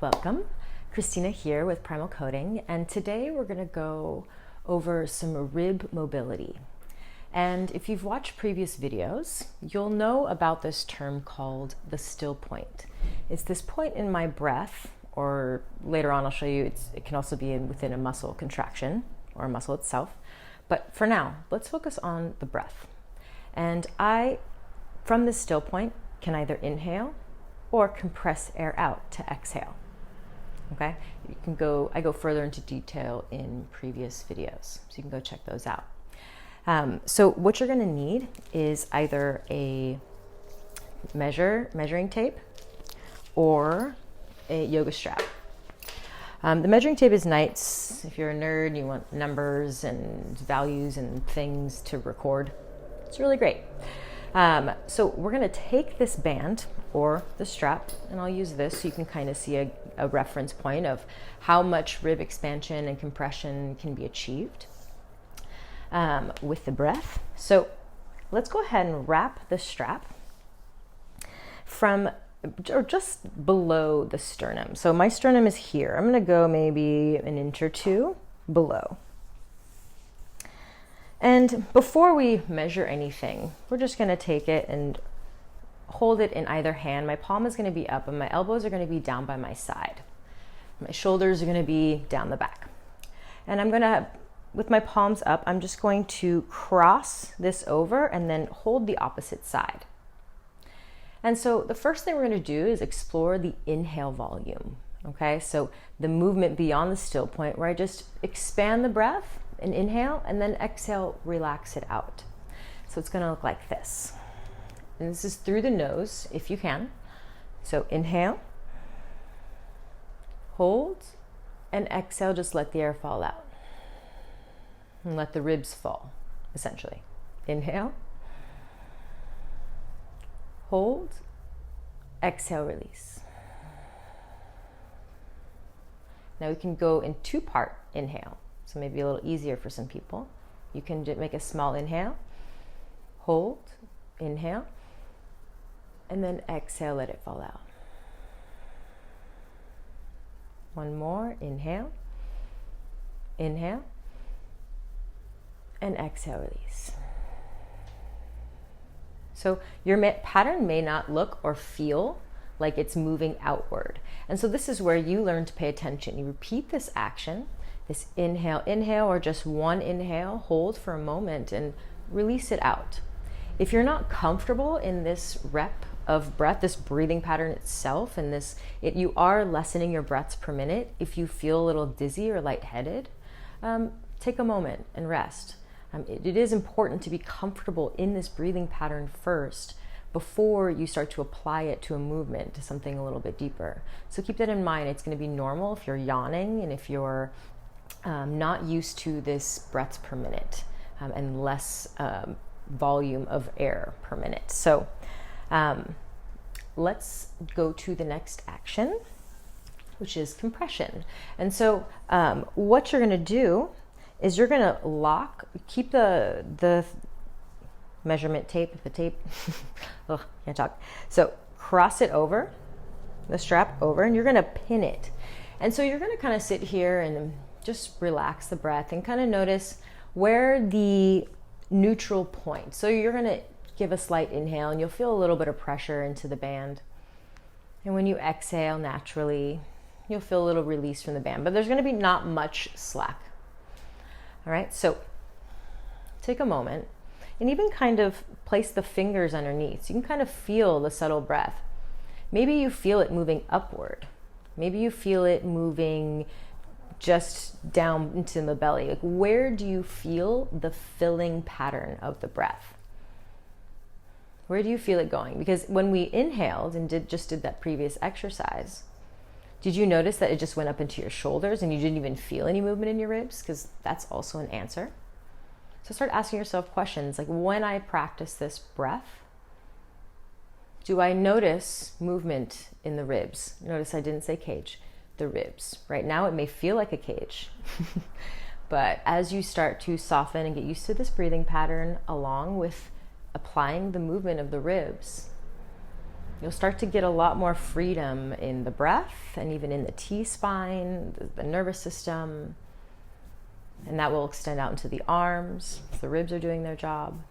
Welcome, Christina here with Primal Coding, and today we're going to go over some rib mobility. And if you've watched previous videos, you'll know about this term called the still point. It's this point in my breath, or later on I'll show you it can also be within a muscle contraction or a muscle itself. But for now, let's focus on the breath. And from this still point, can either inhale or compress air out to exhale. Okay, I go further into detail in previous videos, so you can go check those out. So what you're going to need is either a measuring tape or a yoga strap. The measuring tape is nice if you're a nerd and you want numbers and values and things to record. It's really great. So we're going to take this band or the strap, and I'll use this so you can kind of see a reference point of how much rib expansion and compression can be achieved with the breath. So let's go ahead and wrap the strap from or just below the sternum. So my sternum is here. I'm going to go maybe an inch or two below. And before we measure anything, we're just going to take it and hold it in either hand. My palm is going to be up and my elbows are going to be down by my side. My shoulders are going to be down the back. And I'm going to, with my palms up, I'm just going to cross this over and then hold the opposite side. And so the first thing we're going to do is explore the inhale volume. Okay, so the movement beyond the still point where I just expand the breath and inhale and then exhale, relax it out. So it's going to look like this. And this is through the nose if you can. So inhale, hold, and exhale, just let the air fall out. And let the ribs fall, essentially. Inhale, hold, exhale, release. Now we can go in two-part inhale. So maybe a little easier for some people. You can make a small inhale, hold, inhale, and then exhale, let it fall out. One more, inhale, and exhale, release. So your pattern may not look or feel like it's moving outward. And so this is where you learn to pay attention. You repeat this action, this inhale, or just one inhale, hold for a moment and release it out. If you're not comfortable in this rep of breath, this breathing pattern itself, and you are lessening your breaths per minute. If you feel a little dizzy or lightheaded, take a moment and rest. It is important to be comfortable in this breathing pattern first before you start to apply it to a movement, to something a little bit deeper. So keep that in mind. It's going to be normal if you're yawning and if you're not used to this breaths per minute and less volume of air per minute. So let's go to the next action, which is compression. And so what you're going to do is you're going to keep the measurement tape, ugh, can't talk. So cross it over, the strap over, and you're going to pin it. And so you're going to kind of sit here and just relax the breath and kind of notice where the neutral point. So you're going to give a slight inhale and you'll feel a little bit of pressure into the band. And when you exhale naturally, you'll feel a little release from the band, but there's going to be not much slack. All right, so take a moment and even kind of place the fingers underneath. So you can kind of feel the subtle breath. Maybe you feel it moving upward. Maybe you feel it moving just down into the belly. Like, where do you feel the filling pattern of the breath? Where do you feel it going? Because when we inhaled and did that previous exercise, did you notice that it just went up into your shoulders and you didn't even feel any movement in your ribs? Because that's also an answer. So start asking yourself questions like, when I practice this breath, do I notice movement in the ribs? Notice I didn't say cage, the ribs. Right now it may feel like a cage, but as you start to soften and get used to this breathing pattern along with applying the movement of the ribs, You'll start to get a lot more freedom in the breath and even in the T-spine, the nervous system. And that will extend out into the arms. The ribs are doing their job.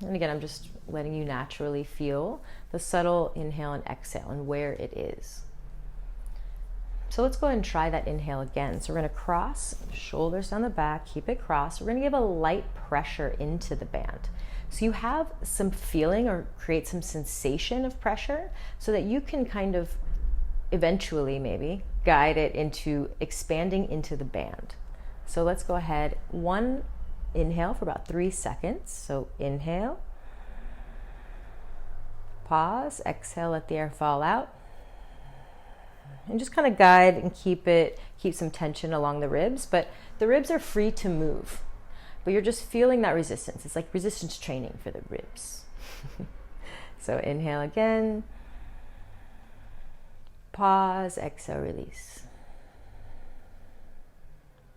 And again, I'm just letting you naturally feel the subtle inhale and exhale and where it is. So let's go ahead and try that inhale again. So we're going to cross, shoulders down the back, keep it crossed. We're going to give a light pressure into the band. So you have some feeling or create some sensation of pressure so that you can kind of eventually maybe guide it into expanding into the band. So let's go ahead. One inhale for about 3 seconds. So inhale, pause, exhale, let the air fall out. And just kind of guide and keep some tension along the ribs, but the ribs are free to move. But you're just feeling that resistance. It's like resistance training for the ribs. So inhale again. Pause, exhale, release.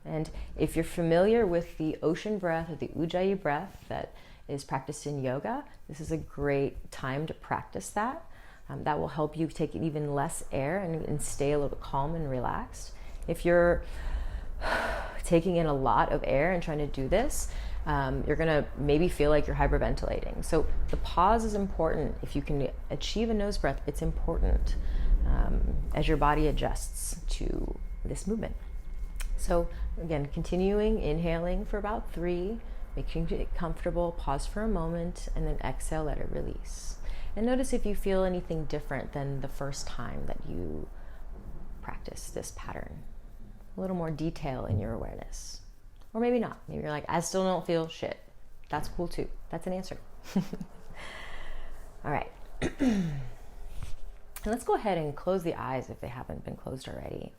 And if you're familiar with the ocean breath or the Ujjayi breath that is practiced in yoga, this is a great time to practice that. That will help you take even less air and stay a little bit calm and relaxed. If you're taking in a lot of air and trying to do this, you're gonna maybe feel like you're hyperventilating. So the pause is important. If you can achieve a nose breath, it's important as your body adjusts to this movement. So again, continuing, inhaling for about 3, making it comfortable, pause for a moment, and then exhale, let it release. And notice if you feel anything different than the first time that you practice this pattern. A little more detail in your awareness. Or maybe not. Maybe you're like, I still don't feel shit. That's cool too. That's an answer. All right. And let's go ahead and close the eyes if they haven't been closed already.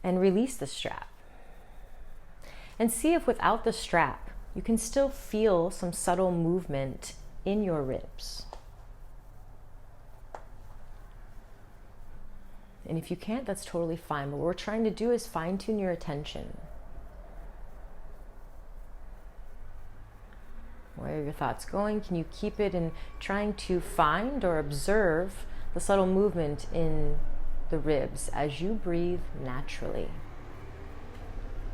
And release the strap. And see if without the strap, you can still feel some subtle movement in your ribs. And if you can't, that's totally fine. But what we're trying to do is fine-tune your attention. Where are your thoughts going? Can you keep it in trying to find or observe the subtle movement in the ribs as you breathe naturally?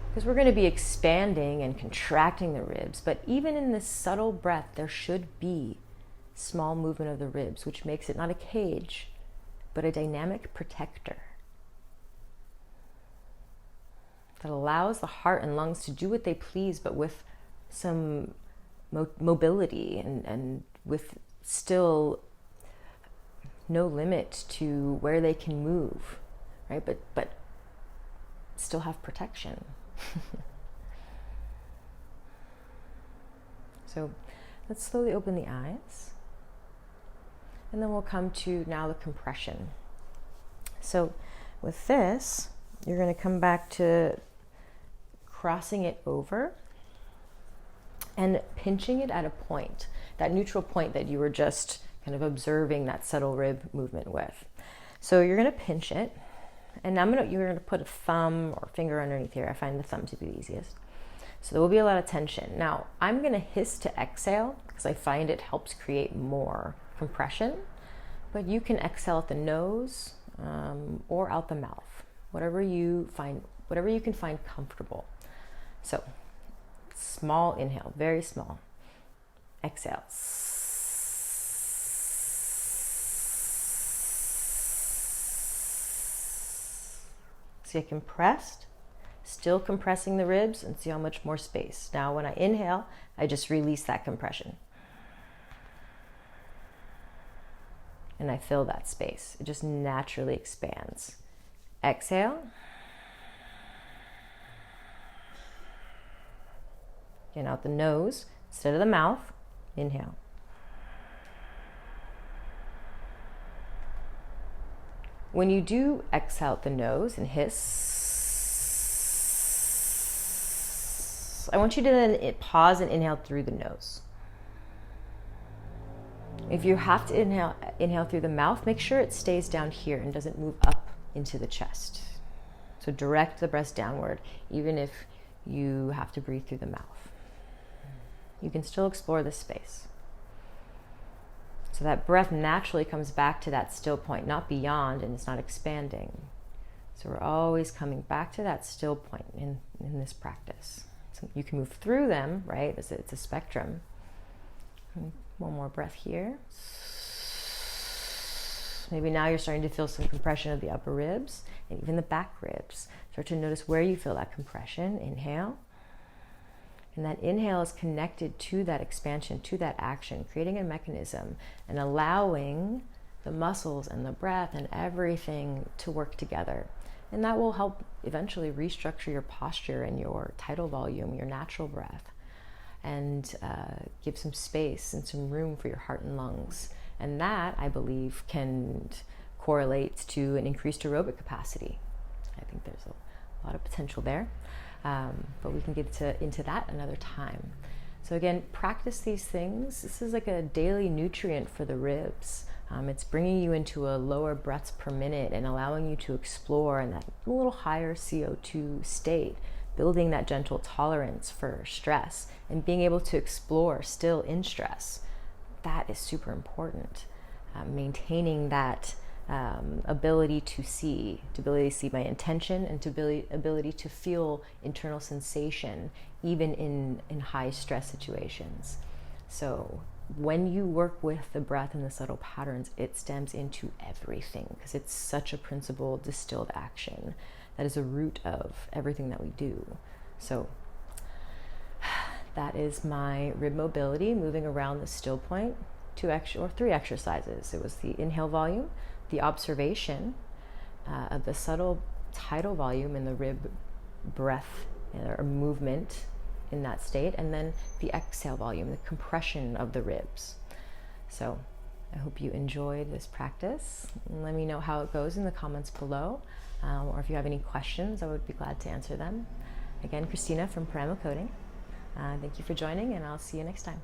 Because we're going to be expanding and contracting the ribs, but even in this subtle breath, there should be small movement of the ribs, which makes it not a cage, but a dynamic protector that allows the heart and lungs to do what they please, but with some mobility and with still no limit to where they can move, right? But still have protection. So let's slowly open the eyes. And then we'll come to now the compression. So with this, you're going to come back to crossing it over and pinching it at a point, that neutral point that you were just kind of observing that subtle rib movement with. So you're going to pinch it, and you're going to put a thumb or finger underneath here. I find the thumb to be the easiest. So there will be a lot of tension. Now, I'm going to hiss to exhale because I find it helps create more compression, but you can exhale at the nose or out the mouth, whatever you can find comfortable. So small inhale, very small. Exhale. So you compressed, still compressing the ribs, and see how much more space. Now when I inhale, I just release that compression. And I fill that space. It just naturally expands. Exhale. Again, out the nose instead of the mouth. Inhale. When you do exhale out the nose and hiss, I want you to then pause and inhale through the nose. If you have to inhale through the mouth, make sure it stays down here and doesn't move up into the chest. So direct the breath downward, even if you have to breathe through the mouth. You can still explore this space. So So that breath naturally comes back to that still point, not beyond, and it's not expanding. So we're always coming back to that still point in this practice. So you can move through them, right? It's a spectrum. One more breath here. Maybe now you're starting to feel some compression of the upper ribs and even the back ribs. Start to notice where you feel that compression. Inhale. And that inhale is connected to that expansion, to that action, creating a mechanism and allowing the muscles and the breath and everything to work together. And that will help eventually restructure your posture and your tidal volume, your natural breath, and give some space and some room for your heart and lungs. And that, I believe, can correlate to an increased aerobic capacity. I think there's a lot of potential there. But we can get into that another time. So again, practice these things. This is like a daily nutrient for the ribs. It's bringing you into a lower breaths per minute and allowing you to explore in that little higher CO2 state, building that gentle tolerance for stress and being able to explore still in stress. That is super important. Maintaining that ability to see my intention and ability to feel internal sensation even in high stress situations. So when you work with the breath and the subtle patterns, it stems into everything because it's such a principled distilled action that is a root of everything that we do. So that is my rib mobility, moving around the still point. 3 exercises. It was the inhale volume, the observation of the subtle tidal volume in the rib breath or movement in that state, and then the exhale volume, the compression of the ribs. So I hope you enjoyed this practice. Let me know how it goes in the comments below, or if you have any questions, I would be glad to answer them. Again, Christina from Primal Coding. Thank you for joining, and I'll see you next time.